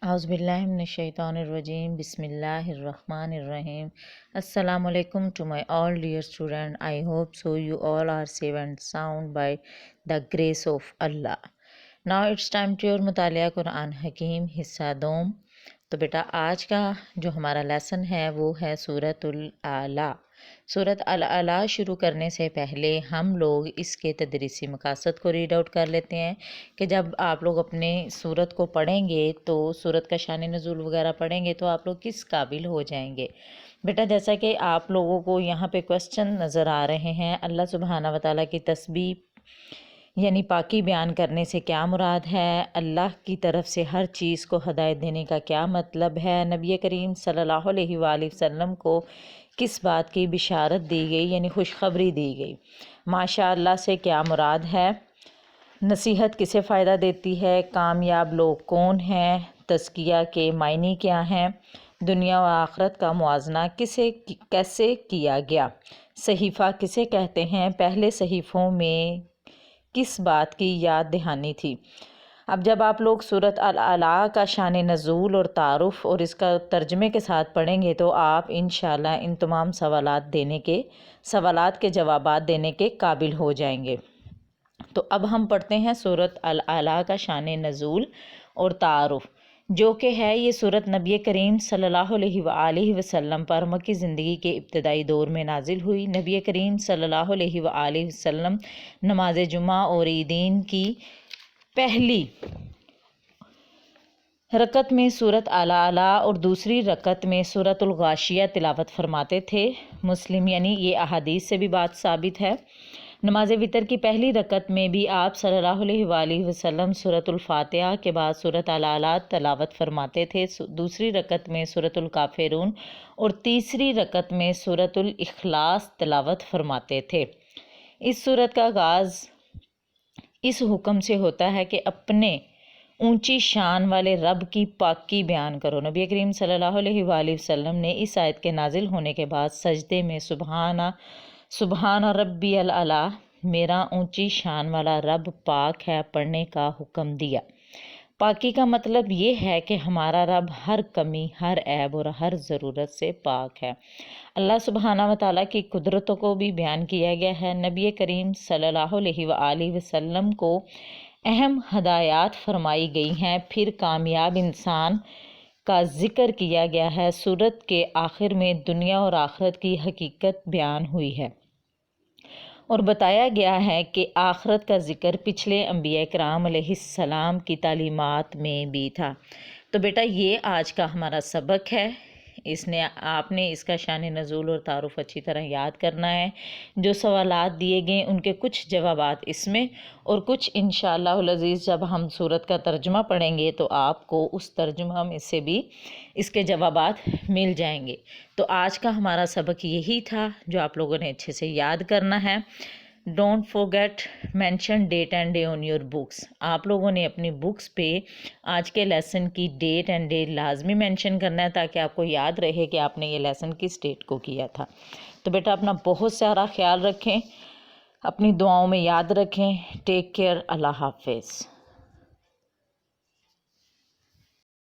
اعوذ باللہ من الشیطان الرجیم بسم اللہ الرحمن الرحیم السلام علیکم to my all dear student. I hope so you all are safe and sound by the grace of Allah. Now it's time to your مطالعہ قرآن حکیم حصہ دوم. تو بیٹا آج کا جو ہمارا لیسن ہے وہ ہے سورۃ الاعلیٰ. سورۃ الاعلیٰ شروع کرنے سے پہلے ہم لوگ اس کے تدریسی مقاصد کو ریڈ آؤٹ کر لیتے ہیں کہ جب آپ لوگ اپنے سورت کو پڑھیں گے تو سورت کا شان نزول وغیرہ پڑھیں گے تو آپ لوگ کس قابل ہو جائیں گے. بیٹا جیسا کہ آپ لوگوں کو یہاں پہ کوسچن نظر آ رہے ہیں، اللہ سبحانہ و تعالیٰ کی تسبیح یعنی پاکی بیان کرنے سے کیا مراد ہے، اللہ کی طرف سے ہر چیز کو ہدایت دینے کا کیا مطلب ہے، نبی کریم صلی اللہ علیہ وآلہ وسلم کو کس بات کی بشارت دی گئی یعنی خوشخبری دی گئی، ماشاء اللہ سے کیا مراد ہے، نصیحت کسے فائدہ دیتی ہے، کامیاب لوگ کون ہیں، تزکیہ کے معنی کیا ہیں، دنیا و آخرت کا موازنہ کیسے کیا گیا، صحیفہ کسے کہتے ہیں، پہلے صحیفوں میں کس بات کی یاد دہانی تھی. اب جب آپ لوگ سورۃ الاعلیٰ کا شان نزول اور تعارف اور اس کا ترجمے کے ساتھ پڑھیں گے تو آپ انشاءاللہ ان تمام سوالات کے جوابات دینے کے قابل ہو جائیں گے. تو اب ہم پڑھتے ہیں سورۃ الاعلیٰ کا شان نزول اور تعارف، جو کہ ہے یہ سورت نبی کریم صلی اللہ علیہ وآلہ وسلم پر مکی زندگی کے ابتدائی دور میں نازل ہوئی. نبی کریم صلی اللہ علیہ وآلہ وسلم نماز جمعہ اور عیدین کی پہلی رکعت میں سورۃ الاعلیٰ اور دوسری رکعت میں سورۃ الغاشیہ تلاوت فرماتے تھے. مسلم یعنی یہ احادیث سے بھی بات ثابت ہے. نماز وتر کی پہلی رکعت میں بھی آپ صلی اللہ علیہ وآلہ وسلم سورۃ الفاتحہ کے بعد سورۃ الاعلیٰ تلاوت فرماتے تھے. دوسری رکعت میں سورۃ الکافرون اور تیسری رکعت میں سورۃ الاخلاص تلاوت فرماتے تھے. اس سورت کا آغاز اس حکم سے ہوتا ہے کہ اپنے اونچی شان والے رب کی پاکی بیان کرو. نبی کریم صلی اللہ علیہ وآلہ وسلم نے اس آیت کے نازل ہونے کے بعد سجدے میں سبحان ربی الاعلیٰ، میرا اونچی شان والا رب پاک ہے پڑھنے کا حکم دیا. پاکی کا مطلب یہ ہے کہ ہمارا رب ہر کمی، ہر عیب اور ہر ضرورت سے پاک ہے. اللہ سبحانہ و تعالیٰ کی قدرتوں کو بھی بیان کیا گیا ہے. نبی کریم صلی اللہ علیہ وآلہ وسلم کو اہم ہدایات فرمائی گئی ہیں. پھر کامیاب انسان کا ذکر کیا گیا ہے. سورت کے آخر میں دنیا اور آخرت کی حقیقت بیان ہوئی ہے اور بتایا گیا ہے کہ آخرت کا ذکر پچھلے انبیاء کرام علیہ السلام کی تعلیمات میں بھی تھا. تو بیٹا یہ آج کا ہمارا سبق ہے. آپ نے اس کا شان نزول اور تعارف اچھی طرح یاد کرنا ہے. جو سوالات دیے گئے ان کے کچھ جوابات اس میں اور کچھ انشاءاللہ العزیز جب ہم سورت کا ترجمہ پڑھیں گے تو آپ کو اس ترجمہ میں سے بھی اس کے جوابات مل جائیں گے. تو آج کا ہمارا سبق یہی تھا جو آپ لوگوں نے اچھے سے یاد کرنا ہے. Don't forget mention date and day on your books. آپ لوگوں نے اپنی بکس پہ آج کے لیسن کی ڈیٹ اینڈ ڈے لازمی مینشن کرنا ہے تاکہ آپ کو یاد رہے کہ آپ نے یہ لیسن کس ڈیٹ کو کیا تھا. تو بیٹا اپنا بہت سارا خیال رکھیں، اپنی دعاؤں میں یاد رکھیں. Take care. اللہ حافظ.